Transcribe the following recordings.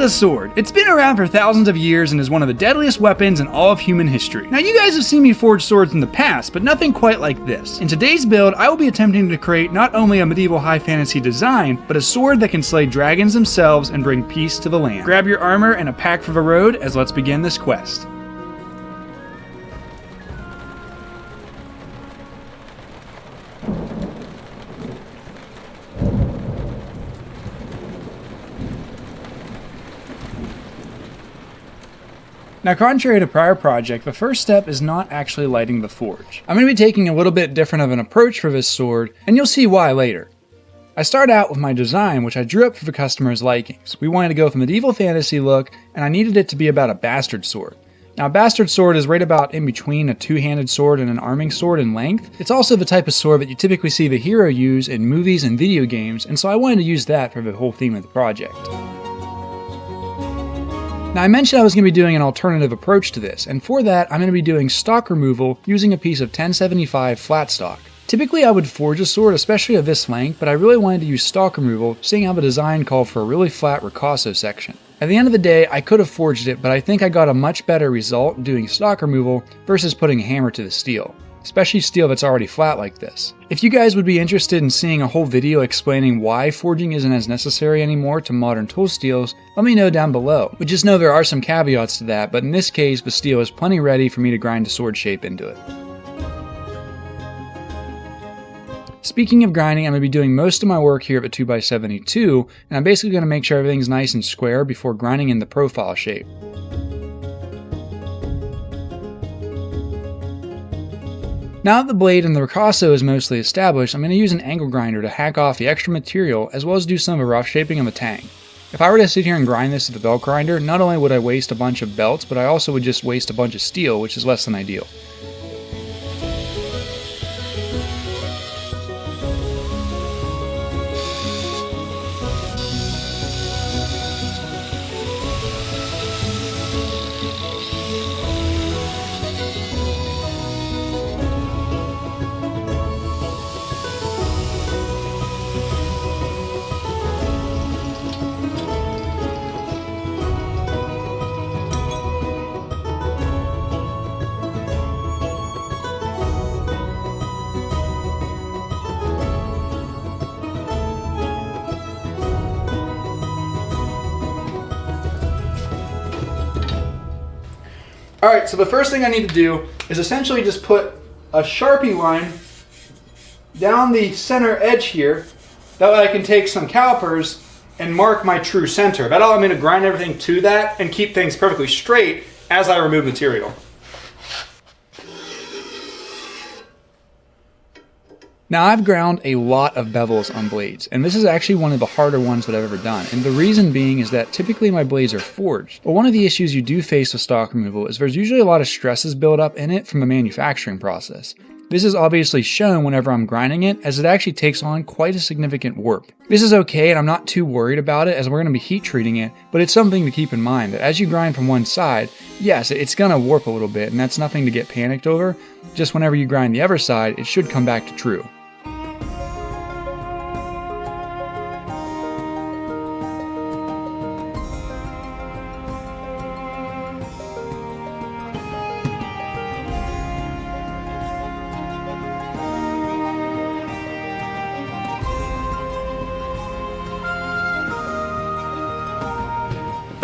a sword. It's been around for thousands of years and is one of the deadliest weapons in all of human history. Now you guys have seen me forge swords in the past, but nothing quite like this. In today's build, I will be attempting to create not only a medieval high fantasy design, but a sword that can slay dragons themselves and bring peace to the land. Grab your armor and a pack for the road as let's begin this quest. Now, contrary to prior project, the first step is not actually lighting the forge. I'm going to be taking a little bit different of an approach for this sword, and you'll see why later. I start out with my design, which I drew up for the customer's likings. We wanted to go with a medieval fantasy look, and I needed it to be about a bastard sword. Now, a bastard sword is right about in between a two-handed sword and an arming sword in length. It's also the type of sword that you typically see the hero use in movies and video games, and so I wanted to use that for the whole theme of the project. Now I mentioned I was going to be doing an alternative approach to this, and for that I'm going to be doing stock removal using a piece of 1075 flat stock. Typically I would forge a sword, especially of this length, but I really wanted to use stock removal, seeing how the design called for a really flat ricasso section. At the end of the day, I could have forged it, but I think I got a much better result doing stock removal versus putting a hammer to the steel, especially steel that's already flat like this. If you guys would be interested in seeing a whole video explaining why forging isn't as necessary anymore to modern tool steels, let me know down below. But just know there are some caveats to that, but in this case the steel is plenty ready for me to grind a sword shape into it. Speaking of grinding, I'm going to be doing most of my work here at the 2x72, and I'm basically going to make sure everything's nice and square before grinding in the profile shape. Now that the blade and the ricasso is mostly established, I'm going to use an angle grinder to hack off the extra material as well as do some of the rough shaping on the tang. If I were to sit here and grind this with the belt grinder, not only would I waste a bunch of belts, but I also would just waste a bunch of steel, which is less than ideal. Alright, so the first thing I need to do is essentially just put a Sharpie line down the center edge here. That way I can take some calipers and mark my true center. That way I'm going to grind everything to that and keep things perfectly straight as I remove material. Now I've ground a lot of bevels on blades, and this is actually one of the harder ones that I've ever done, and the reason being is that typically my blades are forged, but one of the issues you do face with stock removal is there's usually a lot of stresses built up in it from the manufacturing process. This is obviously shown whenever I'm grinding it, as it actually takes on quite a significant warp. This is okay, and I'm not too worried about it as we're going to be heat treating it, but it's something to keep in mind that as you grind from one side, yes, it's going to warp a little bit, and that's nothing to get panicked over. Just whenever you grind the other side, it should come back to true.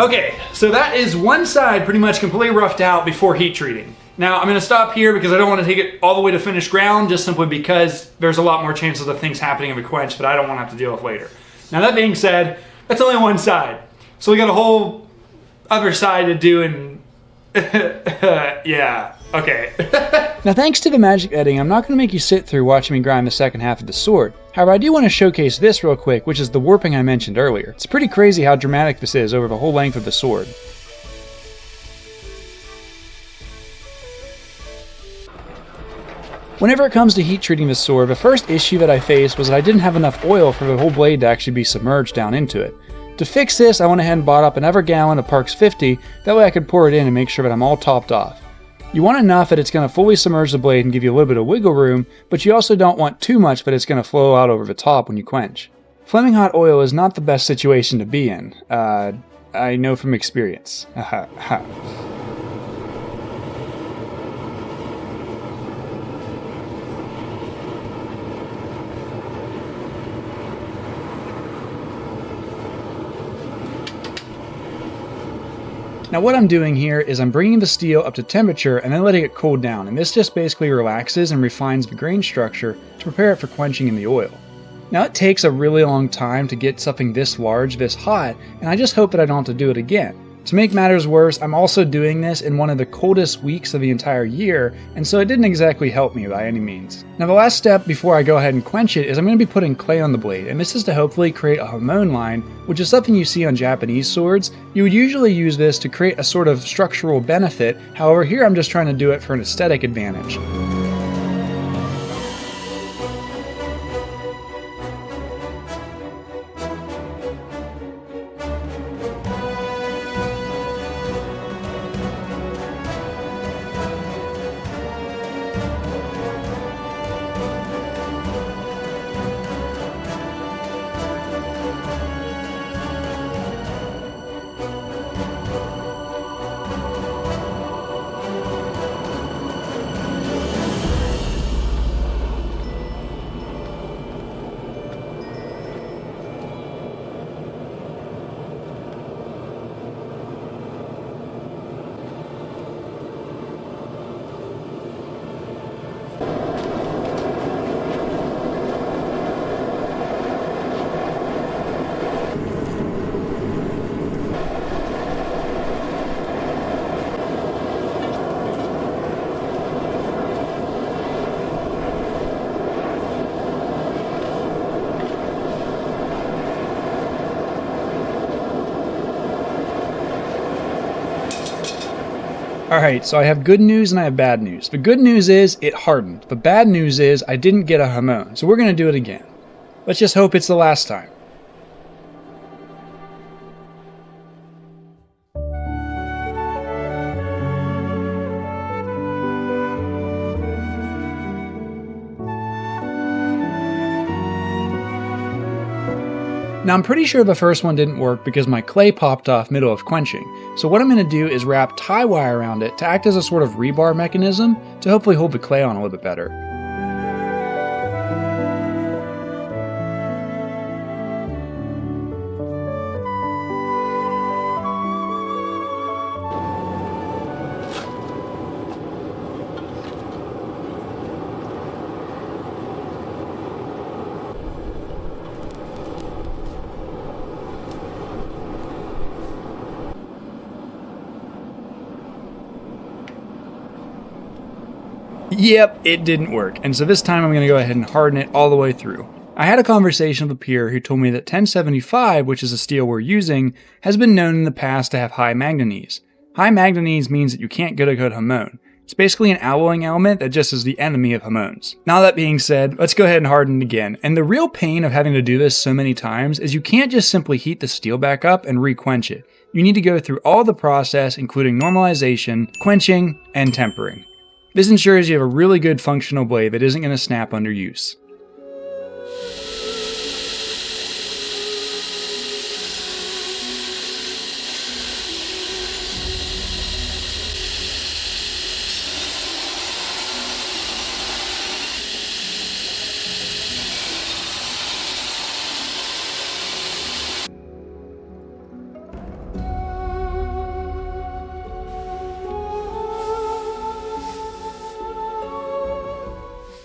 Okay, so that is one side pretty much completely roughed out before heat treating. Now I'm going to stop here because I don't want to take it all the way to finished ground, just simply because there's a lot more chances of things happening in the quench that I don't want to have to deal with later. Now that being said, that's only one side. So we got a whole other side to do, and yeah, okay. Now thanks to the magic editing, I'm not going to make you sit through watching me grind the second half of the sword. However, I do want to showcase this real quick, which is the warping I mentioned earlier. It's pretty crazy how dramatic this is over the whole length of the sword. Whenever it comes to heat treating the sword, the first issue that I faced was that I didn't have enough oil for the whole blade to actually be submerged down into it. To fix this, I went ahead and bought up another gallon of Parks 50, that way I could pour it in and make sure that I'm all topped off. You want enough that it's going to fully submerge the blade and give you a little bit of wiggle room, but you also don't want too much that it's going to flow out over the top when you quench. Flaming hot oil is not the best situation to be in. I know from experience. Now what I'm doing here is I'm bringing the steel up to temperature and then letting it cool down, and this just basically relaxes and refines the grain structure to prepare it for quenching in the oil. Now it takes a really long time to get something this large, this hot, and I just hope that I don't have to do it again. To make matters worse, I'm also doing this in one of the coldest weeks of the entire year, and so it didn't exactly help me by any means. Now the last step before I go ahead and quench it is I'm going to be putting clay on the blade, and this is to hopefully create a hamon line, which is something you see on Japanese swords. You would usually use this to create a sort of structural benefit, however here I'm just trying to do it for an aesthetic advantage. Alright, so I have good news and I have bad news. The good news is it hardened. The bad news is I didn't get a hamon, so we're going to do it again. Let's just hope it's the last time. Now I'm pretty sure the first one didn't work because my clay popped off middle of quenching, so what I'm going to do is wrap tie wire around it to act as a sort of rebar mechanism to hopefully hold the clay on a little bit better. Yep, it didn't work, and so this time I'm going to go ahead and harden it all the way through. I had a conversation with a peer who told me that 1075, which is the steel we're using, has been known in the past to have high manganese. High manganese means that you can't get a good hamon. It's basically an alloying element that just is the enemy of hamons. Now that being said, let's go ahead and harden it again. And the real pain of having to do this so many times is you can't just simply heat the steel back up and re-quench it. You need to go through all the process, including normalization, quenching, and tempering. This ensures you have a really good functional blade that isn't going to snap under use.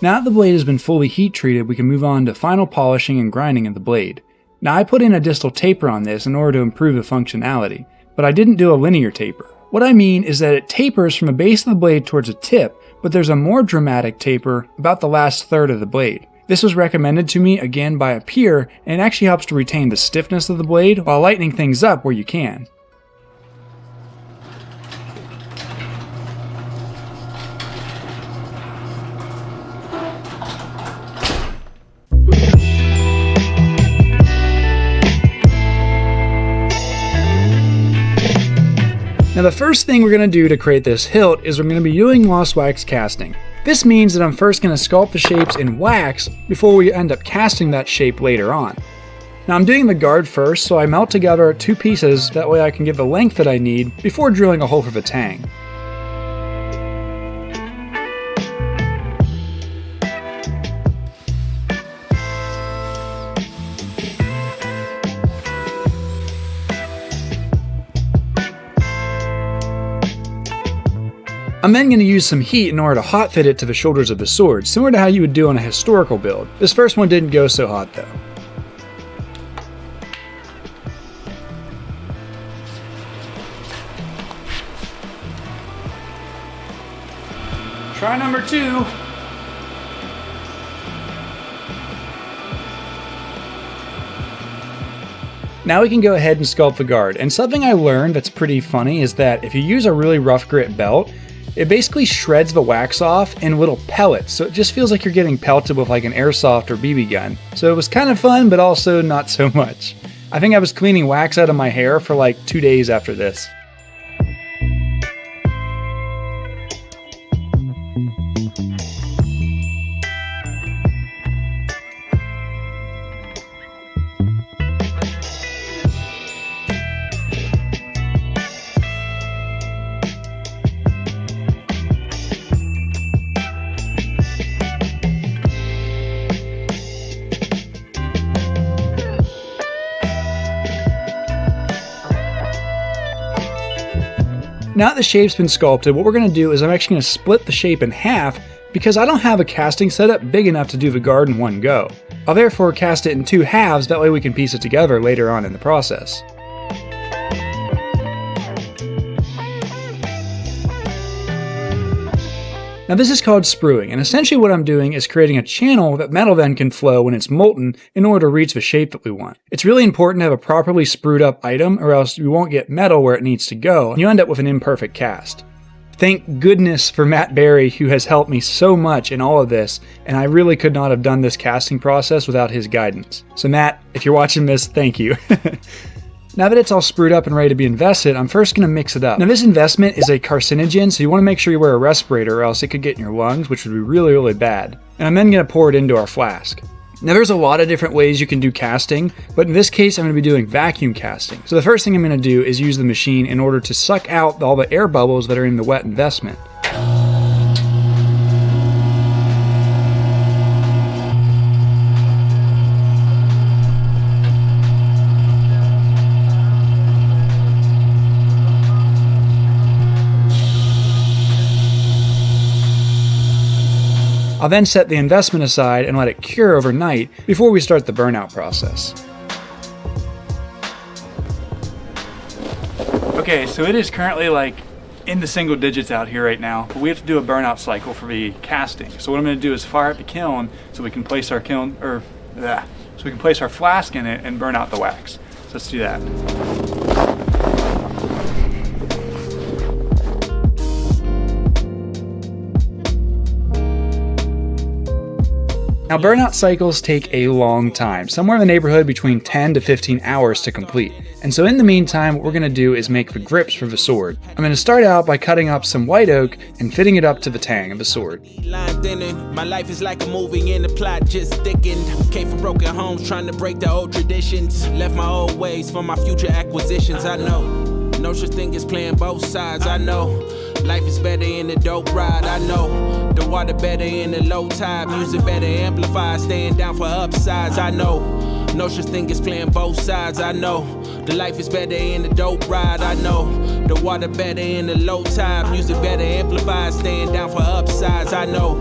Now that the blade has been fully heat treated, we can move on to final polishing and grinding of the blade. Now I put in a distal taper on this in order to improve the functionality, but I didn't do a linear taper. What I mean is that it tapers from the base of the blade towards the tip, but there's a more dramatic taper about the last third of the blade. This was recommended to me again by a peer, and it actually helps to retain the stiffness of the blade while lightening things up where you can. Now the first thing we're going to do to create this hilt is we're going to be doing lost wax casting. This means that I'm first going to sculpt the shapes in wax before we end up casting that shape later on. Now I'm doing the guard first, so I melt together 2 pieces, that way I can get the length that I need before drilling a hole for the tang. I'm then going to use some heat in order to hot fit it to the shoulders of the sword, similar to how you would do on a historical build. This first one didn't go so hot though. Try number 2. Now we can go ahead and sculpt the guard, and something I learned that's pretty funny is that if you use a really rough grit belt, it basically shreds the wax off in little pellets, so it just feels like you're getting pelted with like an airsoft or BB gun. So it was kind of fun, but also not so much. I think I was cleaning wax out of my hair for like 2 days after this. Now that the shape's been sculpted, what we're going to do is I'm actually going to split the shape in half because I don't have a casting setup big enough to do the guard in one go. I'll therefore cast it in 2 halves, that way we can piece it together later on in the process. Now this is called spruing, and essentially what I'm doing is creating a channel that metal then can flow when it's molten in order to reach the shape that we want. It's really important to have a properly sprued up item, or else you won't get metal where it needs to go, and you end up with an imperfect cast. Thank goodness for Matt Berry, who has helped me so much in all of this, and I really could not have done this casting process without his guidance. So Matt, if you're watching this, thank you. Now that it's all sprued up and ready to be invested, I'm first going to mix it up. Now this investment is a carcinogen, so you want to make sure you wear a respirator or else it could get in your lungs, which would be really, really bad. And I'm then going to pour it into our flask. Now there's a lot of different ways you can do casting, but in this case I'm going to be doing vacuum casting. So the first thing I'm going to do is use the machine in order to suck out all the air bubbles that are in the wet investment. I'll then set the investment aside and let it cure overnight before we start the burnout process. Okay, so it is currently like in the single digits out here right now, but we have to do a burnout cycle for the casting. So what I'm going to do is fire up the kiln so we can place our flask in it and burn out the wax. So let's do that. Now burnout cycles take a long time, somewhere in the neighborhood between 10 to 15 hours to complete. And so in the meantime, what we're going to do is make the grips for the sword. I'm going to start out by cutting up some white oak and fitting it up to the tang of the sword. My life is like a movie in the plot just sticking. Came from broken homes trying to break the old traditions. Left my old ways for my future acquisitions. I know no such thing as playing both sides. I know life is better in the dope ride. I know the water better in the low tide. Music better amplified, staying down for upsides. I know no such thing as playing both sides. I know the life is better in the dope ride. I know the water better in the low tide. Music better amplified, staying down for upsides. I know.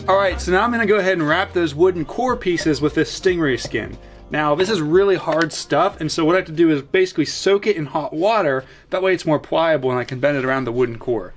Alright, so now I'm going to go ahead and wrap those wooden core pieces with this stingray skin. Now this is really hard stuff, and so what I have to do is basically soak it in hot water, that way it's more pliable and I can bend it around the wooden core.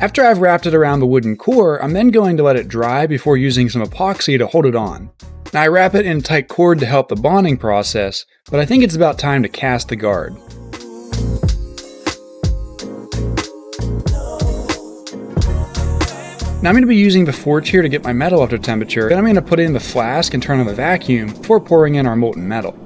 After I've wrapped it around the wooden core, I'm then going to let it dry before using some epoxy to hold it on. Now I wrap it in a tight cord to help the bonding process, but I think it's about time to cast the guard. Now I'm going to be using the forge here to get my metal up to temperature, then I'm going to put it in the flask and turn on the vacuum before pouring in our molten metal.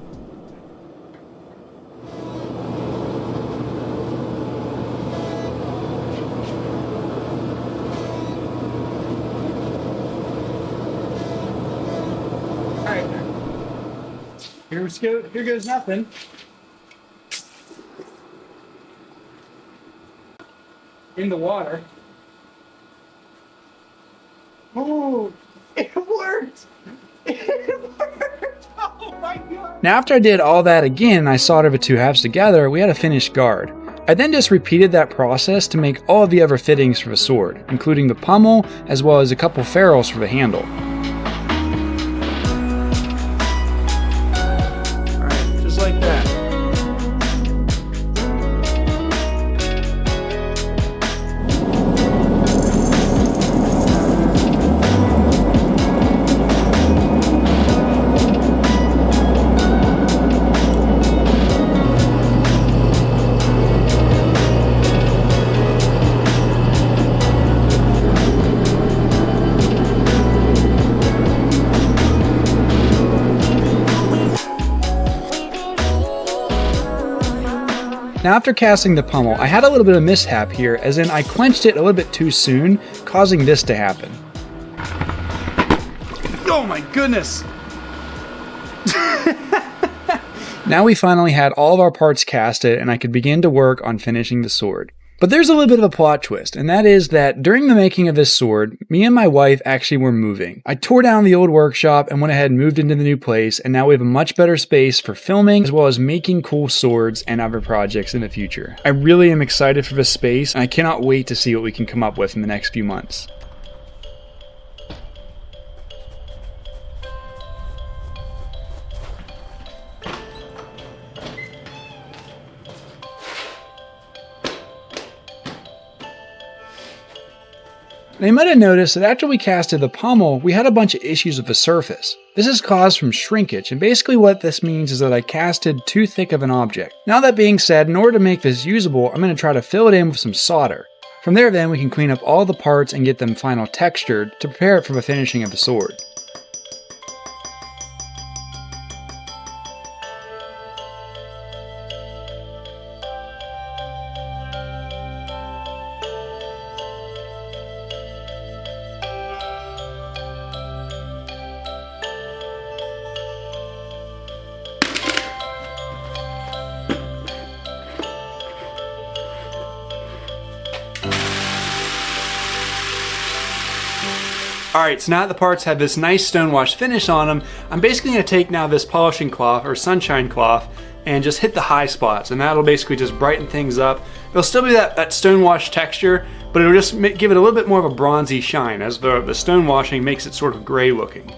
Alright, here goes nothing. In the water. Oh, it worked! It worked! Oh my god! Now after I did all that again and I soldered the two halves together, we had a finished guard. I then just repeated that process to make all of the other fittings for the sword, including the pommel as well as a couple ferrules for the handle. Alright, just like that. Now after casting the pommel, I had a little bit of mishap here, as in I quenched it a little bit too soon, causing this to happen. Oh my goodness! Now we finally had all of our parts casted and I could begin to work on finishing the sword. But there's a little bit of a plot twist, and that is that during the making of this sword, me and my wife actually were moving. I tore down the old workshop and went ahead and moved into the new place, and now we have a much better space for filming as well as making cool swords and other projects in the future. I really am excited for this space, and I cannot wait to see what we can come up with in the next few months. Now you might have noticed that after we casted the pommel, we had a bunch of issues with the surface. This is caused from shrinkage, and basically what this means is that I casted too thick of an object. Now that being said, in order to make this usable, I'm going to try to fill it in with some solder. From there then we can clean up all the parts and get them final textured to prepare it for the finishing of the sword. Alright, so now that the parts have this nice stonewash finish on them, I'm basically going to take now this polishing cloth or sunshine cloth and just hit the high spots, and that'll basically just brighten things up. It'll still be that stonewash texture, but it'll just give it a little bit more of a bronzy shine, as the stonewashing makes it sort of gray looking.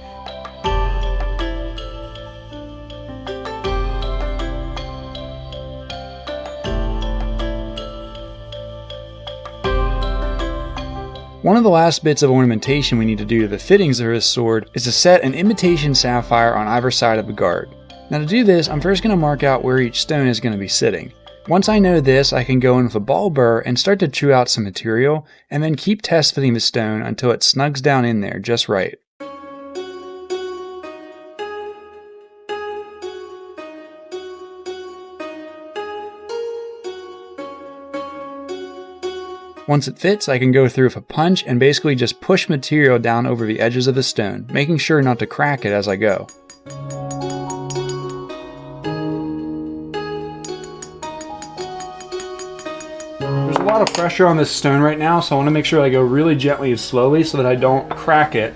One of the last bits of ornamentation we need to do to the fittings of this sword is to set an imitation sapphire on either side of the guard. Now to do this, I'm first going to mark out where each stone is going to be sitting. Once I know this, I can go in with a ball burr and start to chew out some material, and then keep test fitting the stone until it snugs down in there just right. Once it fits, I can go through with a punch and basically just push material down over the edges of the stone, making sure not to crack it as I go. There's a lot of pressure on this stone right now, so I want to make sure I go really gently and slowly so that I don't crack it,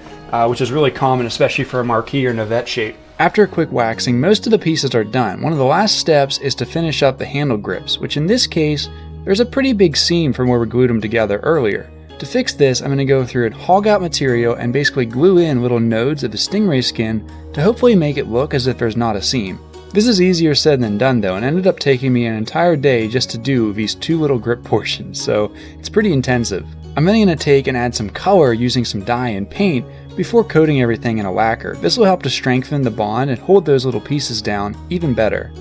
which is really common, especially for a marquee or Novette shape. After a quick waxing, most of the pieces are done. One of the last steps is to finish up the handle grips, which in this case, there's a pretty big seam from where we glued them together earlier. To fix this, I'm going to go through and hog out material and basically glue in little nodes of the stingray skin to hopefully make it look as if there's not a seam. This is easier said than done though, and ended up taking me an entire day just to do these two little grip portions, so it's pretty intensive. I'm then going to take and add some color using some dye and paint before coating everything in a lacquer. This will help to strengthen the bond and hold those little pieces down even better.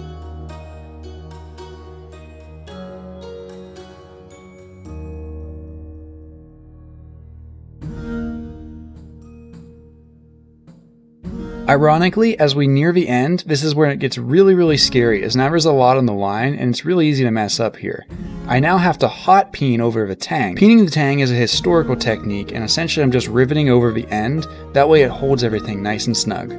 Ironically, as we near the end, this is where it gets really scary, as now there's a lot on the line and it's really easy to mess up here. I now have to hot peen over the tang. Peening the tang is a historical technique, and essentially I'm just riveting over the end, that way it holds everything nice and snug.